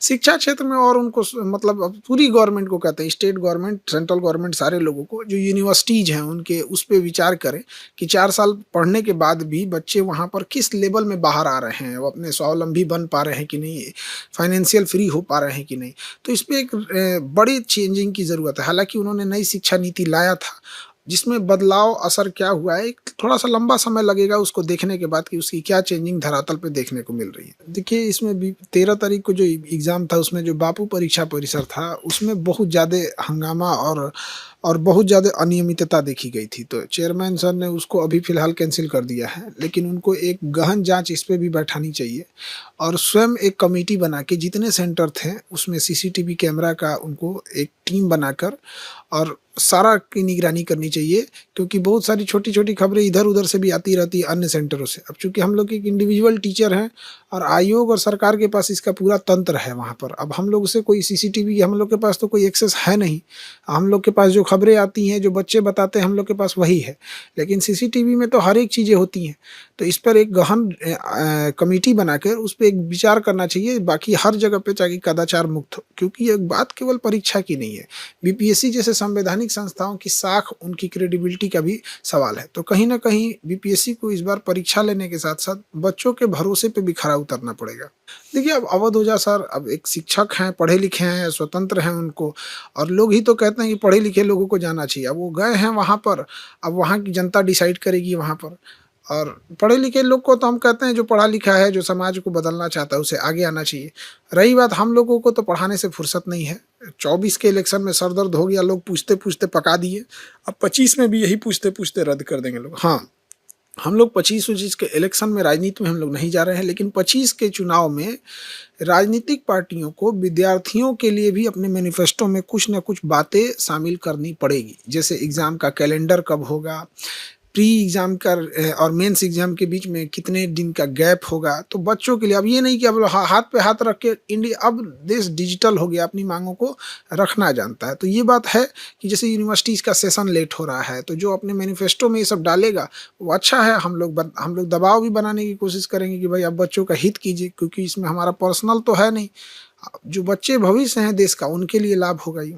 शिक्षा क्षेत्र में और उनको मतलब अब पूरी गवर्नमेंट को कहते हैं, स्टेट गवर्नमेंट, सेंट्रल गवर्नमेंट, सारे लोगों को जो यूनिवर्सिटीज़ हैं उनके उस पे विचार करें कि 4 साल पढ़ने के बाद भी बच्चे वहाँ पर किस लेवल में बाहर आ रहे हैं, वो अपने स्वावलंबी बन पा रहे हैं कि नहीं, फाइनेंशियल फ्री हो पा रहे हैं कि नहीं। तो इस पे एक बड़ी चेंजिंग की ज़रूरत है। हालाँकि उन्होंने नई शिक्षा नीति लाया था, जिसमें बदलाव असर क्या हुआ है, एक थोड़ा-सा लंबा समय लगेगा उसको देखने के बाद कि उसकी क्या चेंजिंग धरातल पे देखने को मिल रही है। देखिए, इसमें भी 13 तारीख को जो एग्ज़ाम था, उसमें जो बापू परीक्षा परिसर था, उसमें बहुत ज़्यादा हंगामा और बहुत ज़्यादा अनियमितता देखी गई थी। तो चेयरमैन सर ने उसको अभी फ़िलहाल कैंसल कर दिया है, लेकिन उनको एक गहन जाँच इस पे भी बैठानी चाहिए और स्वयं एक कमिटी बना के जितने सेंटर थे, उसमें सीसीटीवी कैमरा का उनको एक टीम बनाकर और सारा की निगरानी करनी चाहिए, क्योंकि बहुत सारी छोटी-छोटी खबरें इधर-उधर से भी आती रहती है अन्य सेंटरों से। अब चूँकि हम लोग एक इंडिविजुअल टीचर हैं और आयोग और सरकार के पास इसका पूरा तंत्र है वहाँ पर। अब हम लोग से कोई सीसीटीवी, हम लोग के पास तो कोई एक्सेस है नहीं। हम लोग के पास जो खबरें आती हैं, जो बच्चे बताते हैं, हम लोग के पास वही है। लेकिन सीसीटीवी में तो हर एक चीज़ें होती हैं। तो इस पर एक गहन कमिटी बनाकर उस पे एक विचार करना चाहिए, बाकी हर जगह पे ताकि कदाचार मुक्त हो। क्योंकि ये बात केवल परीक्षा की नहीं है। बीपीएससी जैसे संवैधानिक संस्थाओं की साख, उनकी क्रेडिबिलिटी का भी सवाल है। तो कहीं न कहीं बीपीएससी को इस बार परीक्षा लेने के साथ-साथ बच्चों के भरोसे पे भी खरा उतरना पड़ेगा। देखिए, अब अवध ओझा सर अब एक शिक्षक हैं, पढ़े-लिखे हैं, स्वतंत्र हैं उनको, और लोग ही तो कहते हैं कि पढ़े-लिखे लोगों को जाना चाहिए। अब वो गए हैं वहाँ पर, अब वहाँ की जनता डिसाइड करेगी वहाँ पर। और पढ़े-लिखे लोग को तो हम कहते हैं जो पढ़ा-लिखा है, जो समाज को बदलना चाहता है, उसे आगे आना चाहिए। रही बात हम लोगों को, तो पढ़ाने से फुर्सत नहीं है। 24 के इलेक्शन में सर दर्द हो गया, लोग पूछते-पूछते पका दिए। अब 25 में भी यही पूछते-पूछते रद्द कर देंगे लोग। हाँ, हम लोग 25-25 के इलेक्शन में, राजनीति में हम लोग नहीं जा रहे हैं, लेकिन 25 के चुनाव में राजनीतिक पार्टियों को विद्यार्थियों के लिए भी अपने मैनिफेस्टो में कुछ न कुछ बातें शामिल करनी पड़ेगी। जैसे एग्ज़ाम का कैलेंडर कब होगा, प्री एग्ज़ाम का और मेंस एग्ज़ाम के बीच में कितने दिन का गैप होगा, तो बच्चों के लिए अब ये नहीं कि अब हाथ पे हाथ रख के इंडिया, अब देश डिजिटल हो गया, अपनी माँगों को रखना जानता है। तो ये बात है कि जैसे यूनिवर्सिटीज़ का सेशन लेट हो रहा है, तो जो अपने मैनिफेस्टो में ये सब डालेगा, वो अच्छा है। हम लोग दबाव भी बनाने की कोशिश करेंगे कि भाई आप बच्चों का हित कीजिए, क्योंकि इसमें हमारा पर्सनल तो है नहीं। जो बच्चे भविष्य हैं देश का, उनके लिए लाभ होगा ये।